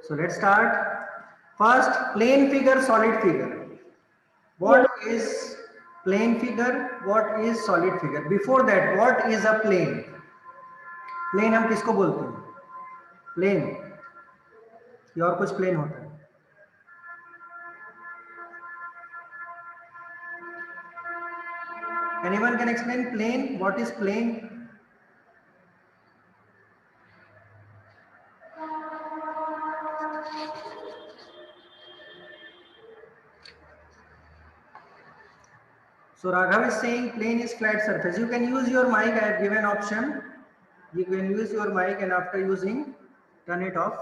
So let's start. First, plane figure, solid figure. What is plane figure? What is solid figure? Before that, what is a plane? Plane हम किसको बोलते हैं? Plane या और कुछ plane होता है? Anyone can explain plane? What is plane? So Raghav is saying plane is flat surface. You can use your mic. I have given option. You can use your mic and after using, turn it off.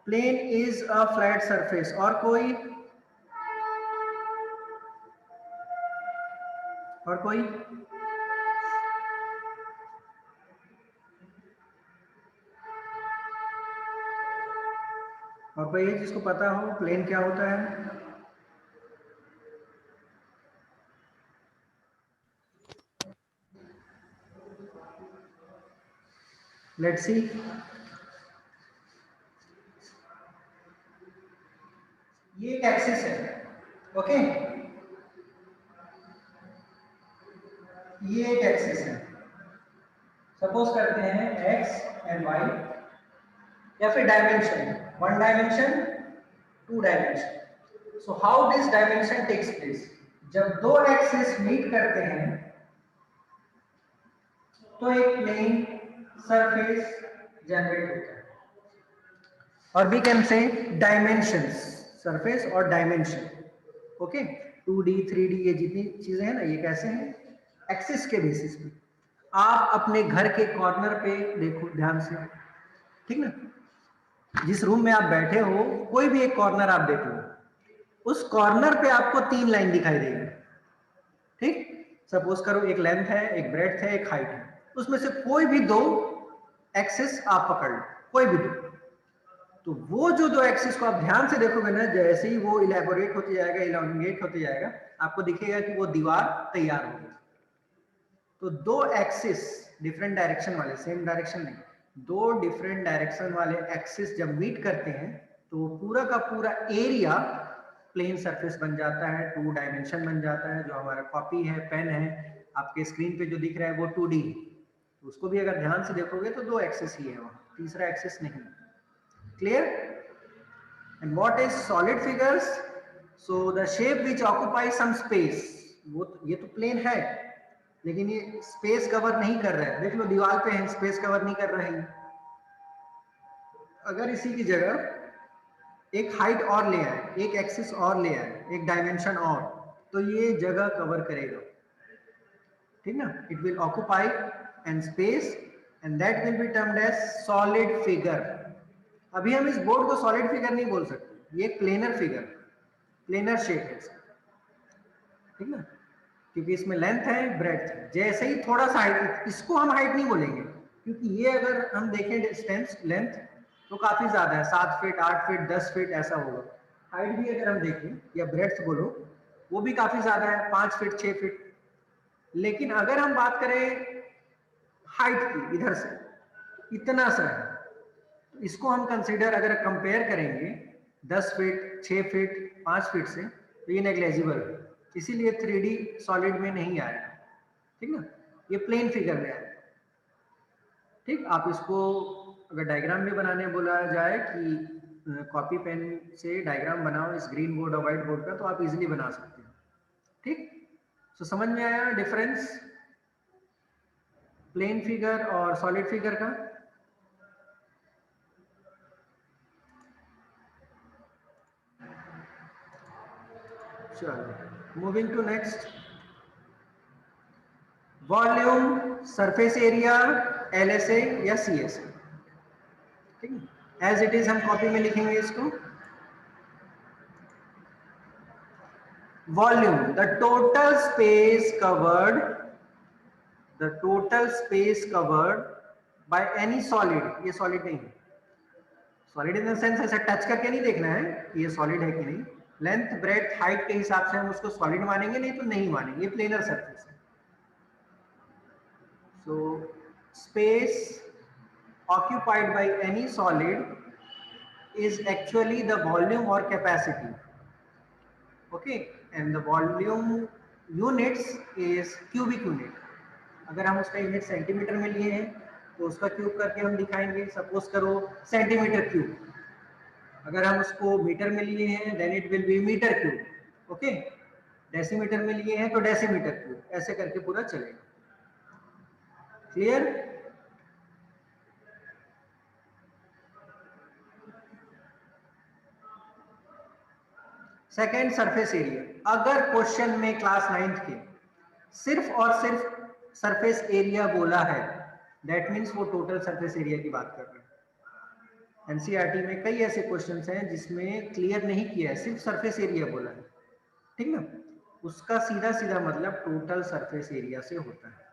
Plane is a flat surface. और कोई? और कोई? और कोई है जिसको पता हो प्लेन क्या होता है? Let's see. ये एक एक्सिस है, ओके? ये एक एक्सिस है. सपोज करते हैं एक्स एंड वाई या फिर dimension, one dimension, two dimension. So how this dimension takes place? जब दो एक्सिस मीट करते हैं तो एक प्लेन सरफेस जनरेट होता है. और we can say dimensions, surface और डायमेंशन, ओके? 2D 3D ये जितनी चीजें हैं ना, ये कैसे हैं? एक्सिस के बेसिस पे. आप अपने घर के कॉर्नर पे देखो ध्यान से, ठीक ना? जिस रूम में आप बैठे हो, कोई भी एक कॉर्नर आप देखो, उस कॉर्नर पे आपको 3 लाइन दिखाई देगी, ठीक? सपोज करो एक लेंथ है, एक ब्रेड्थ है, एक हाइट है. उसमें से कोई भी दो एक्सिस आप पकड़ लो, कोई भी दो. तो वो जो दो एक्सिस को आप ध्यान से देखोगे ना, जैसे ही वो इलेबोरेट होते जाएगा, इलांगेट होते जाएगा, आपको दिखेगा कि वो दीवार तैयार हो गई. तो दो एक्सिस डिफरेंट डायरेक्शन वाले, सेम डायरेक्शन नहीं, दो डिफरेंट डायरेक्शन वाले एक्सिस जब मीट करते हैं तो पूरा का पूरा एरिया प्लेन सरफेस बन जाता है, 2 डायमेंशन बन जाता है. जो हमारा कॉपी है, पेन है, आपके स्क्रीन पे जो दिख रहा है वो 2D है. तो उसको भी अगर ध्यान से देखोगे तो दो एक्सिस ही है वहां, तीसरा एक्सिस नहीं. Clear? And what is solid figures? So the shape which occupies some space. वो ये तो प्लेन है, लेकिन ये स्पेस कवर नहीं कर रहा है. देख लो दीवार पे है, स्पेस कवर नहीं कर रहा है. अगर इसी की जगह एक हाइट और ले आए, एक एक्सिस और ले आए, एक डायमेंशन और, तो ये जगह कवर करेगा, ठीक ना? It will occupy and space and that will be termed as solid figure. अभी हम इस बोर्ड को सॉलिड फिगर नहीं बोल सकते, ये एक प्लेनर फिगर, प्लेनर शेप है, ठीक ना? क्योंकि इसमें लेंथ है, ब्रेड्थ है. जैसे ही थोड़ा सा हाइट, इसको हम हाइट नहीं बोलेंगे, क्योंकि ये अगर हम देखें डिस्टेंस, लेंथ तो काफी ज्यादा है, 7 फीट 8 फीट 10 फीट ऐसा होगा. हाइट भी अगर हम देखें या ब्रेड्थ बोलो, वो भी काफी ज्यादा है, 5 फीट 6 फीट. लेकिन अगर हम बात करें हाइट की, इधर से इतना सा है, इसको हम कंसीडर अगर कंपेयर करेंगे 10 फीट 6 फीट 5 फीट से, तो ये नेग्लेजिबल है. इसीलिए 3D सॉलिड में नहीं आएगा, ठीक ना? ये प्लेन फिगर में आएगा, ठीक? आप इसको अगर डायग्राम भी बनाने बोला जाए कि कॉपी पेन से डायग्राम बनाओ इस ग्रीन बोर्ड और व्हाइट बोर्ड का, तो आप इजीली बना सकते हो, ठीक? तो समझ में आया डिफरेंस प्लेन फिगर और सॉलिड फिगर का? चलो, moving to next. Volume, surface area, LSA या CSA, ठीक है? एज इट इज हम कॉपी में लिखेंगे इसको. Volume, the total space covered, the total space covered by any solid. ये सॉलिड नहीं है, सॉलिड इन द सेंस ऐसा टच करके नहीं देखना है कि ये सॉलिड है कि नहीं. लेंथ ब्रेड्थ हाइट के हिसाब से हम उसको सॉलिड मानेंगे, नहीं तो नहीं मानेंगे. ये प्लेनर सरफेस है. So space occupied by any solid is actually the volume or capacity. Okay, and the volume units is cubic unit. अगर हम उसका यूनिट सेंटीमीटर में लिए हैं तो उसका क्यूब करके हम दिखाएंगे, सपोज करो सेंटीमीटर क्यूब। अगर हम उसको मीटर में लिए हैं then it will be meter cube. Okay, decimeter में लिए हैं तो डेसीमीटर क्यूब, ऐसे करके पूरा चलेगा। क्लियर? Second, surface area. अगर क्वेश्चन में क्लास 9th के सिर्फ और सिर्फ सरफेस एरिया बोला है, दैट मीन्स वो टोटल सरफेस एरिया की बात कर रहे हैं। एनसीईआरटी में कई ऐसे क्वेश्चंस हैं जिसमें क्लियर नहीं किया है, सिर्फ सरफेस एरिया बोला है, ठीक ना, उसका सीधा सीधा मतलब टोटल सरफेस एरिया से होता है।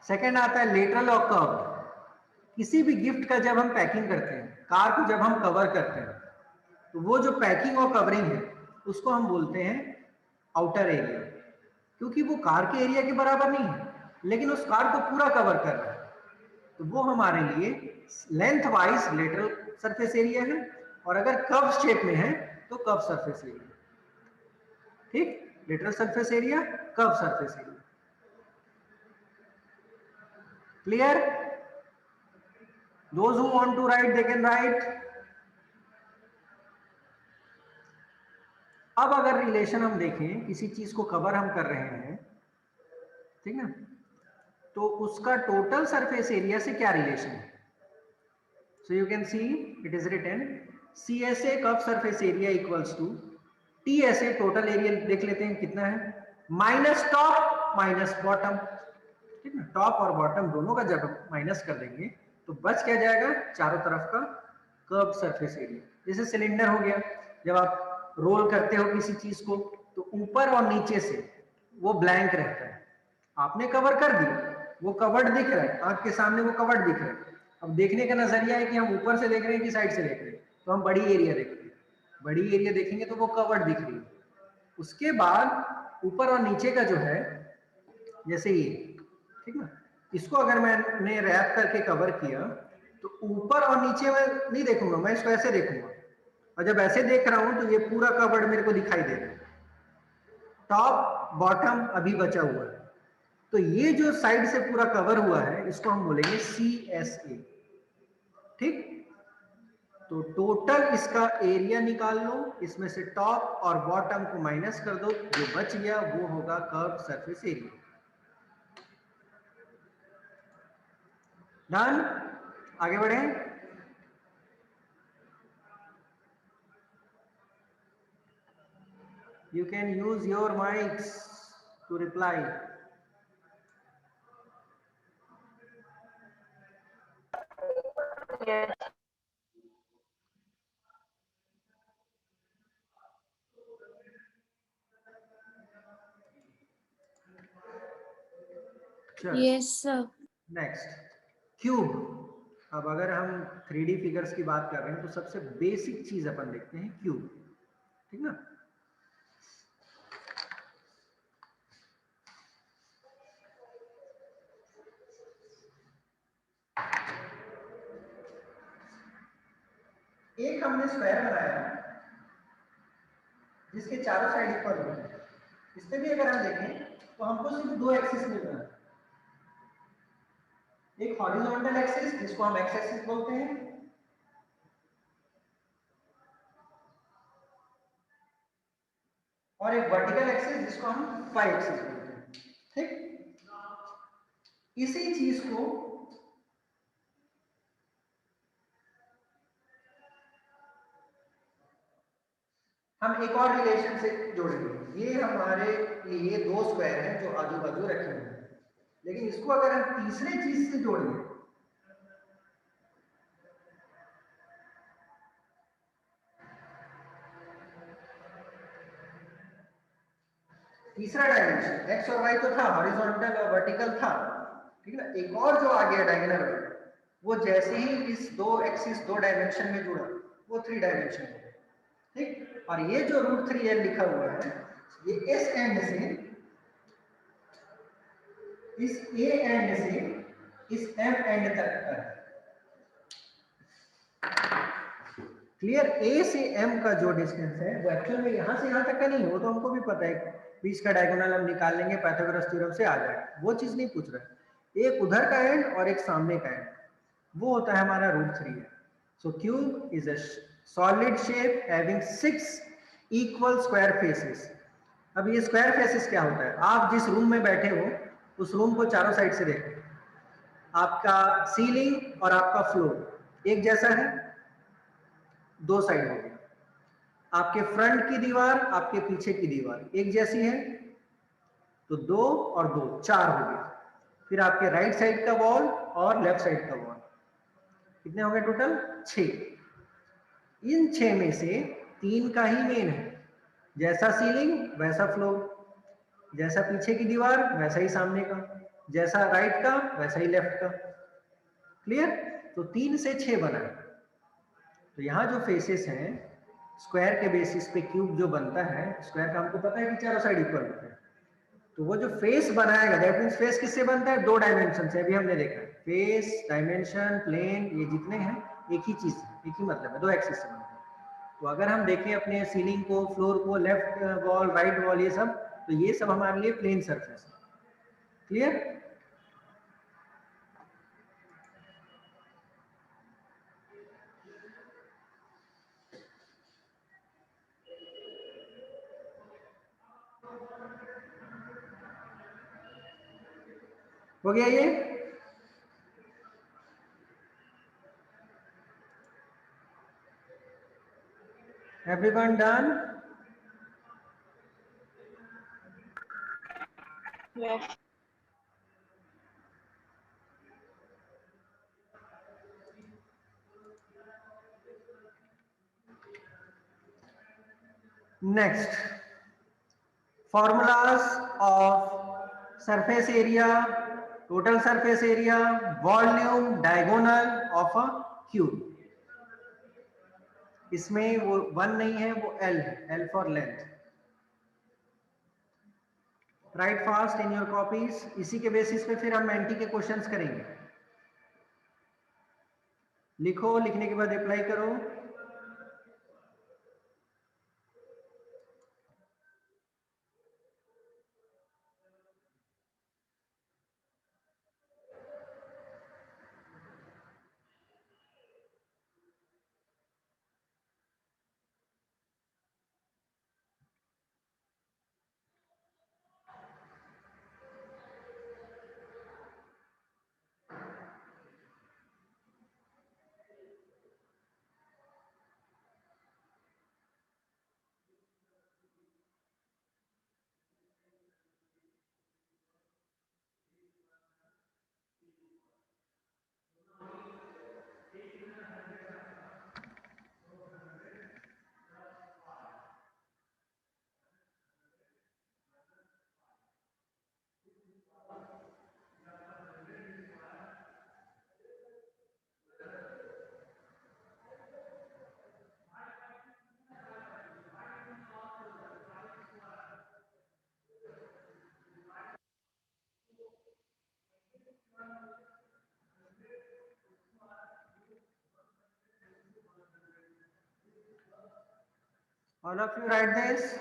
सेकेंड आता है लेटरल और कर्व। किसी भी गिफ्ट का जब हम पैकिंग करते हैं, कार को जब हम कवर करते हैं, तो वो जो पैकिंग और कवरिंग है उसको हम बोलते हैं आउटर एरिया, क्योंकि वो कार के एरिया के बराबर नहीं है लेकिन उस कार को पूरा कवर कर रहा है, तो वो हमारे लिए length wise lateral surface area है। और अगर कर्व शेप में है तो कर्व सरफेस एरिया। ठीक, lateral surface area, curve surface area. Clear? Those who want to write they can write. अब अगर रिलेशन हम देखें, किसी चीज को कवर हम कर रहे हैं, ठीक ना, तो उसका टोटल सरफेस एरिया से क्या रिलेशन है? So you can see it is written CSA curve surface area equals to TSA total area. देख लेते हैं कितना है, माइनस टॉप माइनस बॉटम। ठीक ना, टॉप और बॉटम दोनों का जब माइनस कर देंगे तो बच क्या जाएगा, चारों तरफ का कर्व सरफेस एरिया। जैसे सिलेंडर हो गया, जब आप रोल करते हो किसी चीज को तो ऊपर और नीचे से वो ब्लैंक रहता है, आपने कवर कर दिया, वो कवर्ड दिख रहा है, आंख के सामने वो कवर्ड दिख रहा है। अब देखने का नजरिया है कि हम ऊपर से देख रहे हैं कि साइड से देख रहे हैं, तो हम बड़ी एरिया देखते हैं, बड़ी एरिया देखेंगे तो वो कवर्ड दिख रही है। उसके बाद ऊपर और नीचे का जो है, जैसे ये, ठीक ना, इसको अगर मैंने रैप करके कवर किया तो ऊपर और नीचे में नहीं देखूंगा, मैं इसको ऐसे देखूंगा, और जब ऐसे देख रहा हूं तो ये पूरा कवर्ड मेरे को दिखाई दे रहा है, टॉप बॉटम अभी बचा हुआ है। तो ये जो साइड से पूरा कवर हुआ है इसको हम बोलेंगे CSA। ठीक, तो टोटल इसका एरिया निकाल लो, इसमें से टॉप और बॉटम को माइनस कर दो, जो बच गया वो होगा कर्व सरफेस एरिया। डन? आगे बढ़े। You can use your mics to reply. Yes. Yes sir. Next, cube. अब अगर हम 3D फिगर्स की बात कर रहे हैं तो सबसे बेसिक चीज अपन देखते हैं क्यूब। ठीक ना, एक हमने स्क्वायर बनाया जिसके चारों साइड इक्वल होते हैं। इस पे भी अगर हम देखें तो हमको सिर्फ दो एक्सिस मिल रहा है, एक हॉरिजॉन्टल एक्सिस जिसको हम एक्स एक्सिस बोलते हैं, और एक वर्टिकल एक्सिस जिसको हम वाई एक्सिस बोलते हैं। ठीक, इसी चीज को हम एक और रिलेशन से जोड़ेंगे। ये हमारे लिए दो स्क्वायर हैं जो आजू बाजू रखे हुए हैं, लेकिन इसको अगर हम तीसरे चीज से जोड़ेंगे, तीसरा डायमेंशन एक्स और वाई तो था, हॉरिजॉन्टल और वर्टिकल था, ठीक है ना, एक और जो आ गया डायगोनल वो जैसे ही इस दो एक्सिस दो डायमेंशन में जुड़ा वो 3 डायमेंशन हो गया। ठीक, और ये जो √3l लिखा हुआ है ये इस एंड से इस ए एंड से इस एम एंड तक का है। क्लियर? ए से एम का जो डिस्टेंस है वो एक्चुअल में यहाँ से यहाँ तक का नहीं है, वो तो हमको भी पता है, बीच का डायगोनल हम निकाल लेंगे, पाइथागोरस थ्योरम से आ जाएगा, वो चीज नहीं पूछ रहा है। एक उधर का एंड और एक सामने का एंड, वो होता है हमारा √3 है। सो cube is a solid shape having 6 equal square faces. अब ये स्क्वायर फेसेस क्या होता है? आप जिस रूम में बैठे हो उस रूम को चारों साइड से देखो, आपका सीलिंग और आपका फ्लोर एक जैसा है, दो साइड हो गया। आपके फ्रंट की दीवार, आपके पीछे की दीवार एक जैसी है, तो 2 और 2 4 हो गया। फिर आपके राइट साइड का वॉल और लेफ्ट साइड का वॉल, कितने हो गए टोटल? 6। इन 6 में से 3 का ही मेन है, जैसा सीलिंग वैसा फ्लोर, जैसा पीछे की दीवार वैसा ही सामने का, जैसा राइट का वैसा ही लेफ्ट का। क्लियर? तो 3 से 6 बना है। तो यहाँ जो फेसेस हैं, स्क्वायर के बेसिस पे क्यूब जो बनता है, स्क्वायर का हमको पता है कि चारों साइड इक्वल होते हैं, तो वो जो फेस बनाएगा, दैट मीन्स फेस किससे बनता है? 2 डायमेंशन से, अभी हमने देखा है। फेस, डायमेंशन, प्लेन, ये जितने हैं एक ही चीज, एक ही मतलब है, 2 एक्सिस से बनते हैं। तो अगर हम देखें अपने सीलिंग को, फ्लोर को, लेफ्ट वॉल, राइट वॉल, ये सब, तो ये सब हमारे लिए प्लेन सरफेस है। क्लियर? हो गया ये? Everyone done? Yes. Next, formulas of surface area, total surface area, volume, diagonal of a cube. इसमें वो 1 नहीं है, वो L है, L for length. Right fast in your copies. इसी के बेसिस पे फिर हम एंटी के क्वेश्चंस करेंगे। लिखो, लिखने के बाद अप्लाई करो। All of you write this.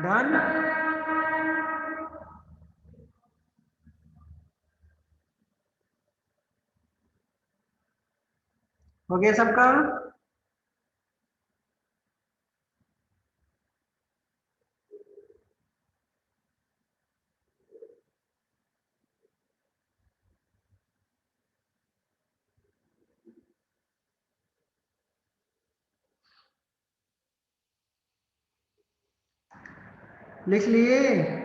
Done? हो गया सबका? लिख लिए?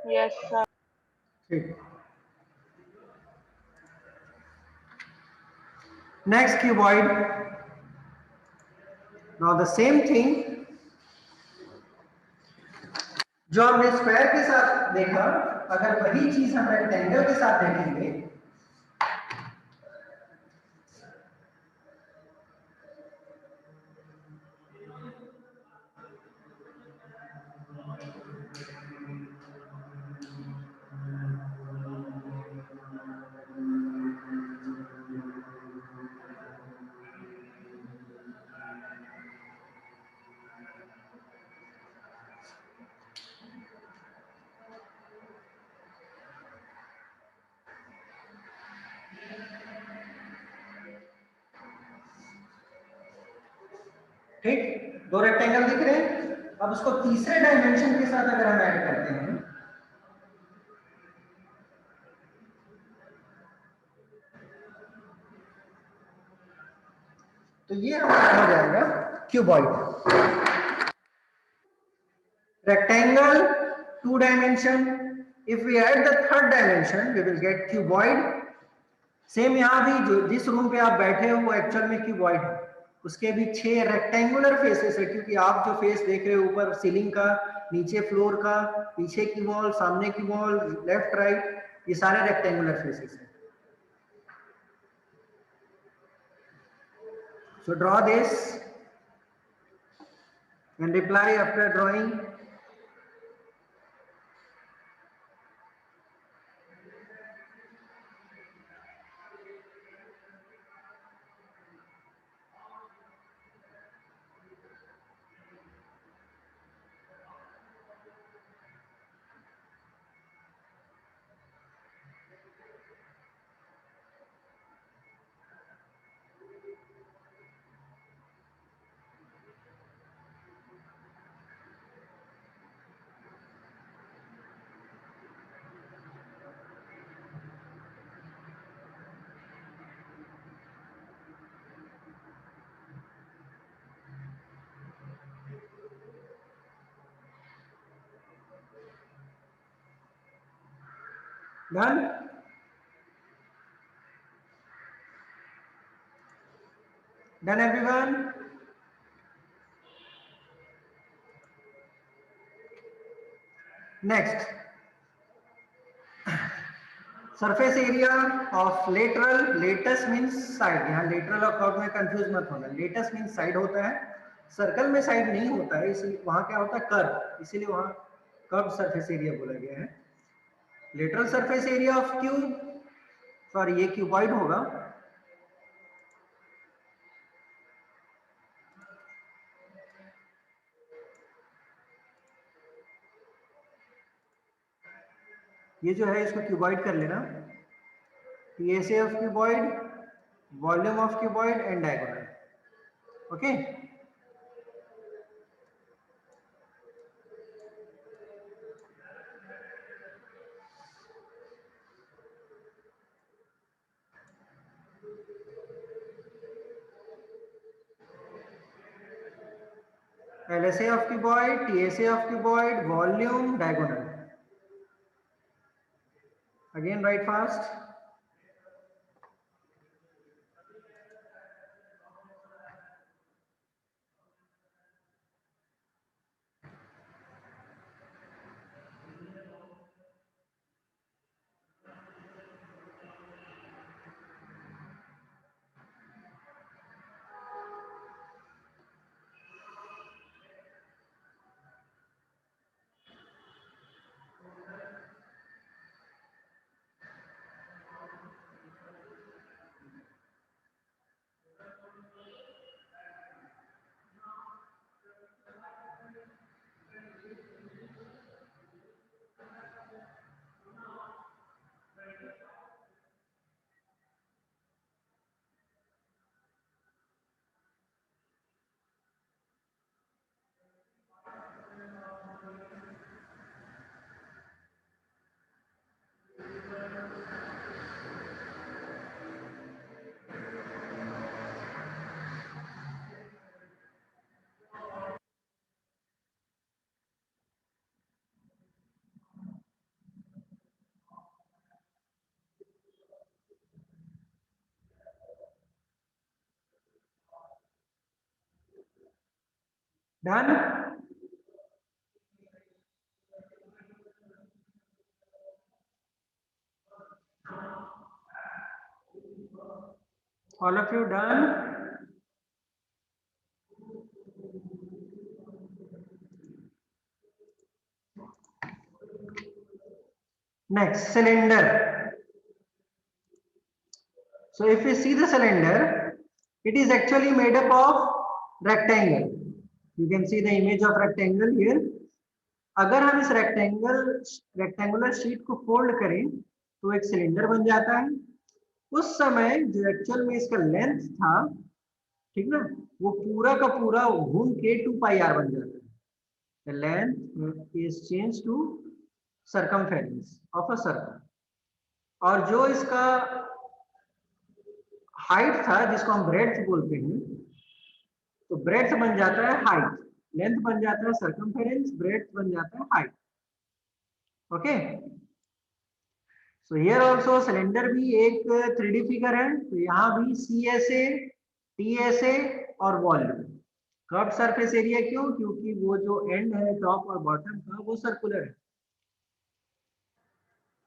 Yes, sir. ठीक. Next cuboid. Now the same thing जो हमने स्क्वायर के साथ देखा, अगर वही चीज हम रेक्टेंगल के साथ देखेंगे, ठीक, दो रेक्टेंगल दिख रहे हैं. अब उसको तीसरे डायमेंशन के साथ अगर हम ऐड करते हैं, तो ये हमारा हो जाएगा cuboid. Rectangle, two dimension. If we add the third dimension, we will get cuboid. Same यहाँ भी जो जिस रूम पे आप बैठे हो वो एक्चुअल में क्यूबॉइड है. उसके भी 6 रेक्टेंगुलर फेसेस है, क्योंकि आप जो फेस देख रहे हो ऊपर सीलिंग का, नीचे फ्लोर का, पीछे की वॉल, सामने की वॉल, लेफ्ट राइट, ये सारे रेक्टेंगुलर फेसेस हैं. So draw this and reply after drawing. Done? Done everyone? Next, surface area of lateral. Latus means side. यहाँ लेटरल और कर्व में कंफ्यूज मत होना. लेटस मींस साइड होता है, सर्कल में साइड नहीं होता है, इसलिए वहां क्या होता है कर्व, इसीलिए वहां कर्व सरफेस एरिया बोला गया है. Lateral surface area of cube, sorry ये क्यूबॉइड होगा. ये जो है इसको क्यूबॉइड कर लेना. TSA of cuboid, volume of cuboid and diagonal. Okay. LSA of cuboid, TSA of cuboid, volume, diagonal. Again write fast. Done. All of you done. Next, cylinder. So if we see the cylinder, it is actually made up of rectangle. You can see the image of rectangle here. अगर हम इस rectangular sheet को fold करें तो एक cylinder बन जाता है। उस समय जो एक्चुअल में इसका लेंथ था, ठीक ना, वो पूरा का पूरा घूम के 2 पाई आर बन जाता है। The length is changed to circumference of a circle. और जो इसका हाइट था, जिसको हम ब्रेड्थ बोलते हैं, तो ब्रेड्थ बन जाता है हाइट, लेंथ बन जाता है सर्कमफेरेंस, ब्रेड्थ बन जाता है height. Okay, so here also cylinder भी एक 3D फिगर है, तो यहाँ भी CSA, TSA और वॉल्यूम। कर्व्ड सरफेस एरिया क्यों? क्योंकि वो जो एंड है टॉप और बॉटम का वो सर्कुलर है।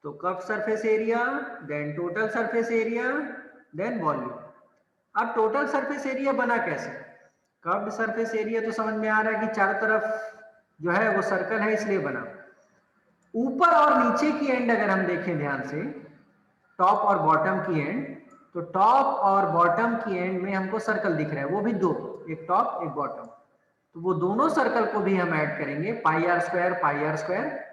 तो curved surface area, then total surface area, then volume. अब टोटल सरफेस एरिया बना कैसे? कर्व्ड सरफेस एरिया तो समझ में आ रहा है कि चारों तरफ जो है वो सर्कल है, इसलिए बना। ऊपर और नीचे की एंड अगर हम देखें ध्यान से, टॉप और बॉटम की एंड, तो टॉप और बॉटम की एंड में हमको सर्कल दिख रहा है, वो भी दो, एक टॉप एक बॉटम। तो वो दोनों सर्कल को भी हम ऐड करेंगे, पाई आर स्क्वायर,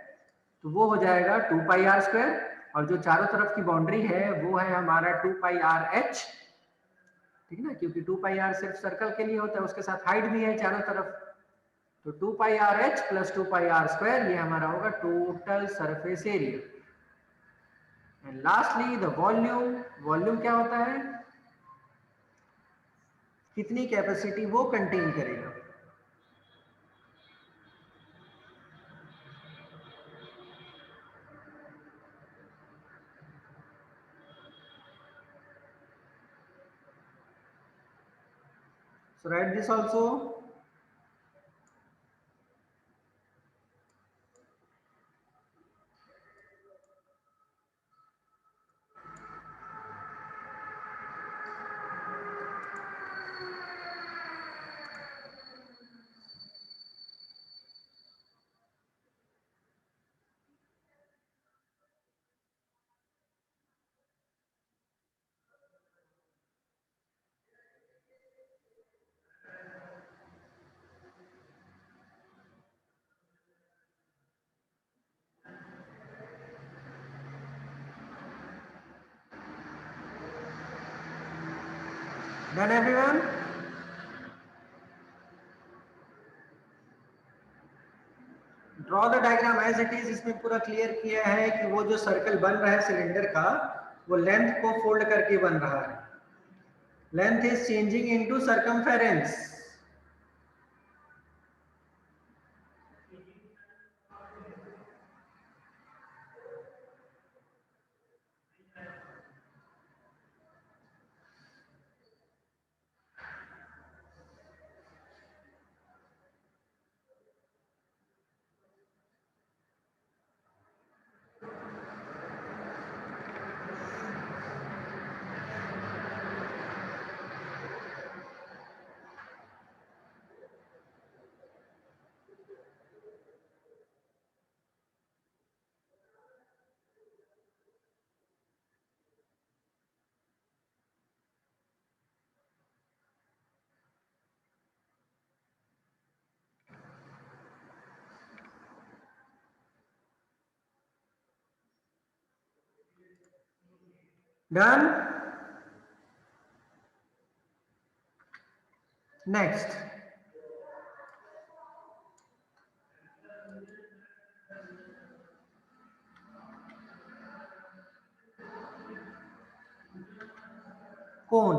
तो वो हो जाएगा 2 पाई आर स्क्वायर। और जो चारों तरफ की बाउंड्री है वो है हमारा 2 पाई आर एच, ठीक ना, क्योंकि 2 पाई आर सिर्फ सर्कल के लिए होता है, उसके साथ हाइट भी है चारों तरफ। तो 2 pi R H plus 2 pi R square, ये हमारा होगा total surface area. And lastly the volume. Volume क्या होता है? कितनी कैपेसिटी वो कंटेन करेगा। So write this also. Done everyone? Draw the diagram as it is. इसमें पूरा क्लियर किया है कि वो जो सर्कल बन रहा है सिलेंडर का, वो लेंथ को फोल्ड करके बन रहा है। Length is changing into circumference. Done. Next, cone.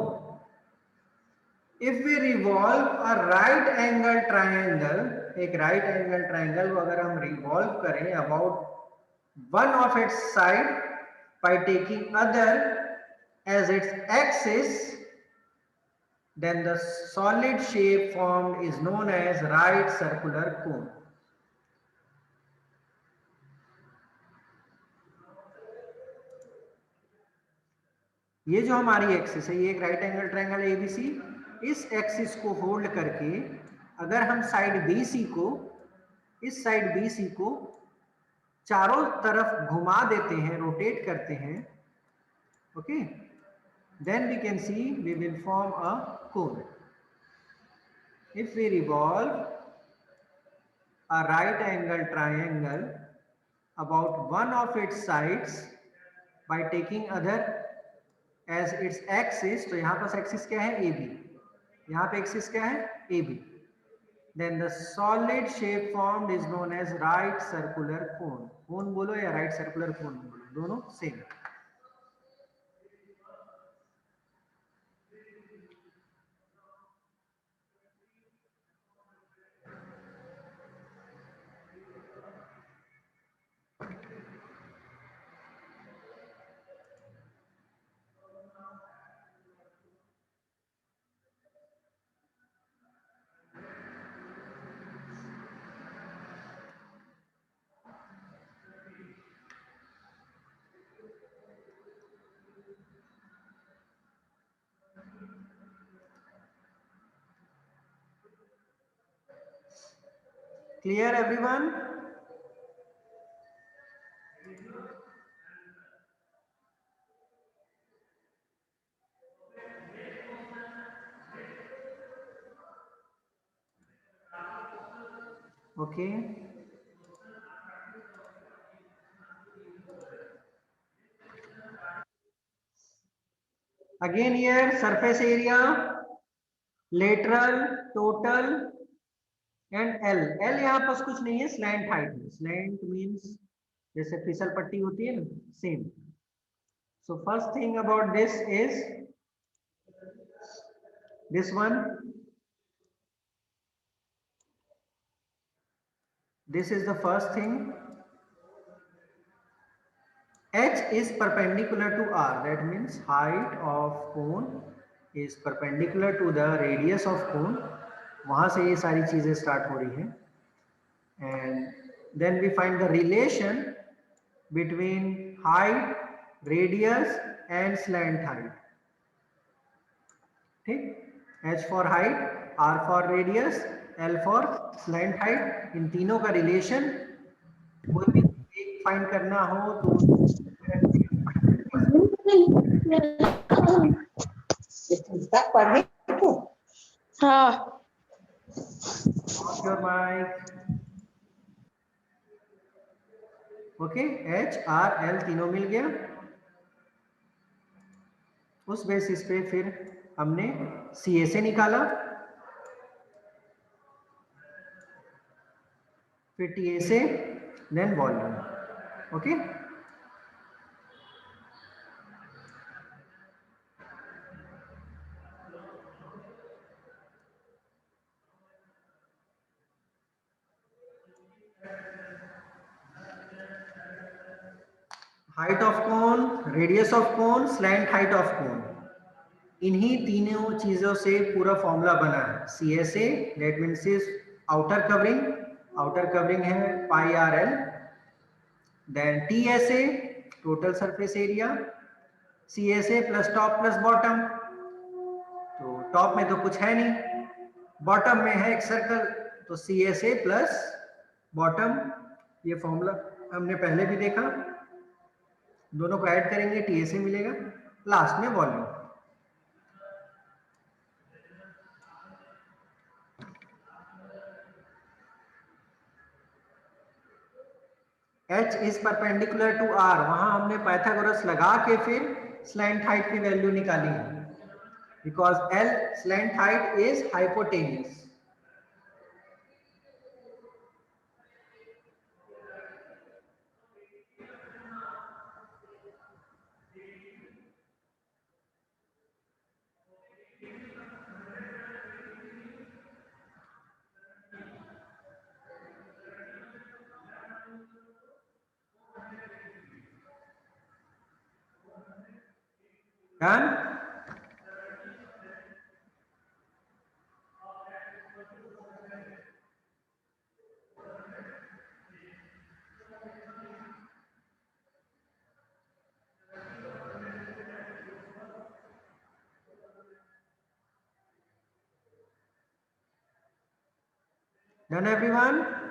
If we revolve a right angle triangle, एक राइट एंगल ट्राइंगल को अगर हम रिवॉल्व करें about one of its side by taking other as its axis, then the solid shape formed is known as right circular cone. ये जो हमारी axis है, ये एक राइट एंगल ट्रायंगल एबीसी, इस एक्सिस को होल्ड करके अगर हम साइड बीसी को, इस साइड बीसी को चारों तरफ घुमा देते हैं, रोटेट करते हैं, okay, then we can see we will form a cone. If we revolve a right angle triangle about one of its sides by taking other as its axis, तो यहाँ पर एक्सिस क्या है, AB, यहाँ पे axis क्या है, AB, then the solid shape formed is known as right circular cone. cone बोलो या right circular cone बोलो, दोनों same. Clear everyone? Okay. Again here surface area, lateral, total and L. L यहाँ पास कुछ नहीं है, slant height है. Slant means जैसे फिसल पट्टी होती है ना, same. So first thing about this is this one. This is the first thing. H is perpendicular to R. That means height of cone is perpendicular to the radius of cone. वहां से ये सारी चीजें start हो रही हैं. And then we find the relation between height, radius and slant height. ठीक, H for height, R for radius, L for slant height. इन तीनों का रिलेशन कोई भी एक फाइंड करना हो तो हाँ. your mic. Okay, H R L तीनों मिल गया. उस बेसिस पे फिर हमने CA से निकाला, फिर TA से, then volume. Okay, height of cone, radius of cone, slant height of cone, इन्हीं तीनों चीजों से पूरा फॉर्मूला बना है. CSA that means is outer covering, outer covering है pi R L. Then TSA total surface area, CSA plus top plus bottom. तो top में तो कुछ है नहीं, बॉटम में है एक सर्कल, तो CSA प्लस बॉटम. ये फॉर्मूला हमने पहले भी देखा. दोनों को ऐड करेंगे TSA मिलेगा, लास्ट में volume. H is perpendicular to R, वहां हमने पाइथागोरस लगा के फिर स्लैंट हाइट की वैल्यू निकाली है, because L slant height is hypotenuse. Done. Done everyone?